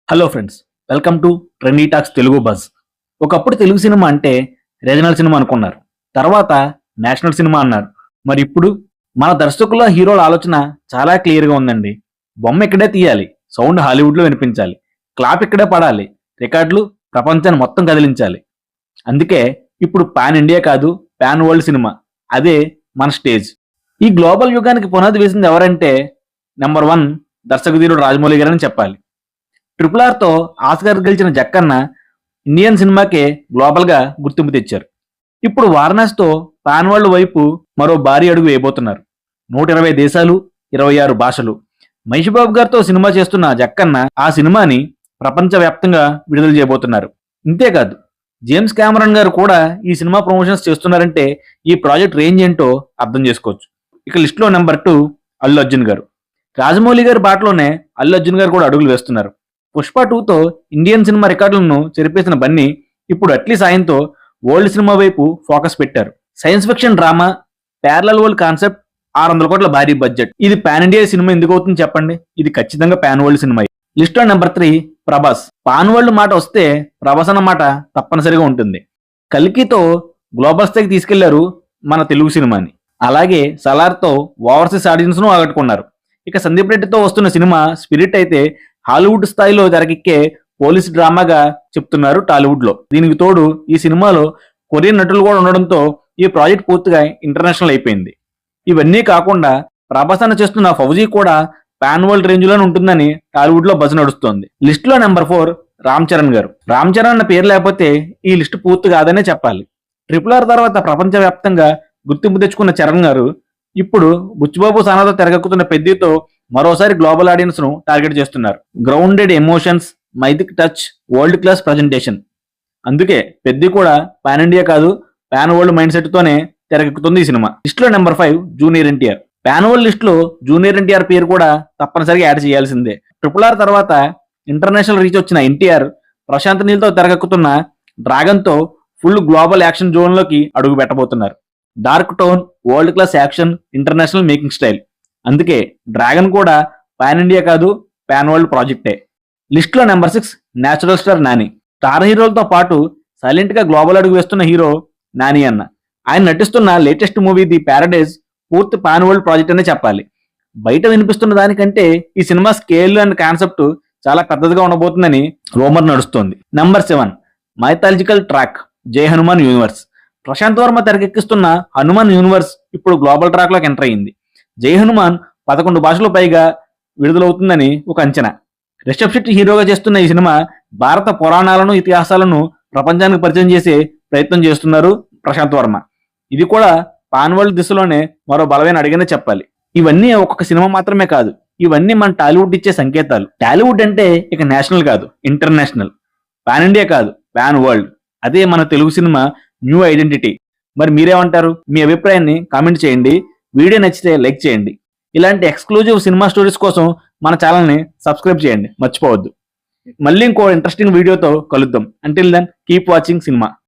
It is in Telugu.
Hello friends, welcome to trendy talks Telugu buzz. ఒకప్పుడు తెలుగు సినిమా అంటే రీజనల్ సినిమా అనుకున్నారు. తర్వాత నేషనల్ సినిమా అన్నారు. మరి ఇప్పుడు మన దర్శకుల హీరోల ఆలోచన చాలా క్లియర్గా ఉందండి. బొమ్మ ఇక్కడే తీయాలి, సౌండ్ హాలీవుడ్లో వినిపించాలి, క్లాప్ ఇక్కడే పడాలి, రికార్డులు ప్రపంచాన్ని మొత్తం కదిలించాలి. అందుకే ఇప్పుడు పాన్ ఇండియా కాదు, పాన్ వరల్డ్ సినిమా. అదే మన స్టేజ్. ఈ గ్లోబల్ యుగానికి పునాది వేసింది ఎవరంటే నెంబర్ 1 దర్శకధీరుడు రాజమౌళి గారని చెప్పాలి. RRR తో ఆస్కార్ గెలిచిన జక్కన్న ఇండియన్ సినిమాకే గ్లోబల్ గా గుర్తింపు తెచ్చారు. ఇప్పుడు వారణాసితో పాన్ వరల్డ్ వైపు మరో భారీ అడుగు వేయబోతున్నారు. 120 దేశాలు, 26 భాషలు. మహేష్ బాబు గారితో సినిమా చేస్తున్న జక్కన్న ఆ సినిమాని ప్రపంచవ్యాప్తంగా విడుదల చేయబోతున్నారు. ఇంతేకాదు, జేమ్స్ కెమెరాన్ గారు కూడా ఈ సినిమా ప్రమోషన్స్ చేస్తున్నారంటే ఈ ప్రాజెక్ట్ రేంజ్ ఏంటో అర్థం చేసుకోవచ్చు. ఇక లిస్టులో నెంబర్ 2 అల్లు అర్జున్ గారు. రాజమౌళి గారి బాటలోనే అల్లు అర్జున్ గారు కూడా అడుగులు వేస్తున్నారు. పుష్ప 2తో ఇండియన్ సినిమా రికార్డులను చెరిపేసిన బన్నీ ఇప్పుడు అట్లీ సాయంతో వరల్డ్ సినిమా వైపు ఫోకస్ పెట్టారు. Science fiction drama, parallel world concept, 600 కోట్ల భారీ బడ్జెట్. ఇది పాన్ ఇండియా సినిమా ఎందుకు అవుతుంది చెప్పండి? ఇది ఖచ్చితంగా పాన్ వరల్డ్ సినిమా. లిస్ట్ లో నెంబర్ 3 ప్రభాస్. పాన్ వరల్డ్ మాట వస్తే ప్రభాస్ అన్న మాట తప్పనిసరిగా ఉంటుంది. కల్కితో గ్లోబల్ స్థాయికి తీసుకెళ్లారు మన తెలుగు సినిమాని. అలాగే సలార్తో ఓవర్సీస్ ఆడియన్స్ ను ఆకట్టుకున్నారు. ఇక సందీప్ రెడ్డితో వస్తున్న సినిమా స్పిరిట్ అయితే హాలీవుడ్ స్థాయిలో తెరకెక్కే పోలీస్ డ్రామాగా చెప్తున్నారు టాలీవుడ్ లో. దీనికి తోడు ఈ సినిమాలో కొరియన్ నటులు కూడా ఉండడంతో ఈ ప్రాజెక్ట్ పూర్తిగా ఇంటర్నేషనల్ అయిపోయింది. ఇవన్నీ కాకుండా ప్రభాస్ అన్న చేస్తున్న ఫౌజీ కూడా పాన్ వరల్డ్ రేంజ్ లోనే ఉంటుందని టాలీవుడ్ లో బజ్ నడుస్తోంది. లిస్ట్ లో నెంబర్ 4 రామ్ చరణ్ గారు. రామ్ చరణ్ అన్న పేరు లేకపోతే ఈ లిస్ట్ పూర్తి కాదనే చెప్పాలి. RRR తర్వాత ప్రపంచవ్యాప్తంగా గుర్తింపు తెచ్చుకున్న చరణ్ గారు ఇప్పుడు బుచ్చిబాబు సానాతో తెరకెక్కుతున్న పెద్దితో మరోసారి గ్లోబల్ ఆడియన్స్ ను టార్గెట్ చేస్తున్నారు. Grounded emotions, mythic touch, world class presentation. అందుకే పెద్ది కూడా పాన్ ఇండియా కాదు, పాన్ వరల్డ్ మైండ్ సెట్ తోనే తెరకెక్కుతుంది ఈ సినిమా. లిస్ట్ లో number 5 junior NTR. Pan world list లో జూనియర్ ఎన్టీఆర్ పేరు కూడా తప్పనిసరిగా యాడ్ చేయాల్సిందే. RRR తర్వాత ఇంటర్నేషనల్ రీచ్ వచ్చిన ఎన్టీఆర్ ప్రశాంత్ నీల్తో తెరకెక్కుతున్న డ్రాగన్ తో ఫుల్ గ్లోబల్ యాక్షన్ జోన్ లోకి అడుగు పెట్టబోతున్నారు. Dark tone, world class action, international making style. అందుకే డ్రాగన్ కూడా పాన్ ఇండియా కాదు, పాన్ వరల్డ్ ప్రాజెక్టే. లిస్ట్ లో number 6 natural star Nani. Star హీరోలతో పాటు సైలెంట్ గా గ్లోబల్ అడుగు వేస్తున్న హీరో నాని అన్న. ఆయన నటిస్తున్న లేటెస్ట్ మూవీ ది ప్యారడైజ్ పూర్తి పాన్ వరల్డ్ ప్రాజెక్ట్ అనే చెప్పాలి. బయట వినిపిస్తున్న దానికంటే ఈ సినిమా స్కేల్ అండ్ కాన్సెప్ట్ చాలా పెద్దదిగా ఉండబోతుందని రూమర్ నడుస్తోంది. నెంబర్ 7 మైథాలజికల్ ట్రాక్ జై హనుమాన్ యూనివర్స్. ప్రశాంత్ వర్మ తెరకెక్కిస్తున్న హనుమాన్ యూనివర్స్ ఇప్పుడు గ్లోబల్ ట్రాక్ లోకి ఎంటర్ అయింది. జై హనుమాన్ 11 భాషలు పైగా విడుదలవుతుందని ఒక అంచనా. రిషబ్ శెట్టి హీరోగా చేస్తున్న ఈ సినిమా భారత పురాణాలను, ఇతిహాసాలను ప్రపంచానికి పరిచయం చేసే ప్రయత్నం చేస్తున్నారు ప్రశాంత్ వర్మ. ఇది కూడా పాన్ వరల్డ్ దిశలోనే మరో బలమైన అడిగనే చెప్పాలి. ఇవన్నీ ఒక్కొక్క సినిమా మాత్రమే కాదు, ఇవన్నీ మన టాలీవుడ్ ఇచ్చే సంకేతాలు. టాలీవుడ్ అంటే ఇక నేషనల్ కాదు, ఇంటర్నేషనల్. పాన్ ఇండియా కాదు, పాన్ వరల్డ్. అదే మన తెలుగు సినిమా న్యూ ఐడెంటిటీ. మరి మీరేమంటారు? మీ అభిప్రాయాన్ని కామెంట్ చేయండి. వీడియో నచ్చితే లైక్ చేయండి. ఇలాంటి ఎక్స్క్లూజివ్ సినిమా స్టోరీస్ కోసం మన ఛానల్ని సబ్స్క్రైబ్ చేయండి, మర్చిపోవద్దు. మళ్ళీ ఇంకో ఇంట్రెస్టింగ్ వీడియోతో కలుద్దాం. Until then keep watching cinema.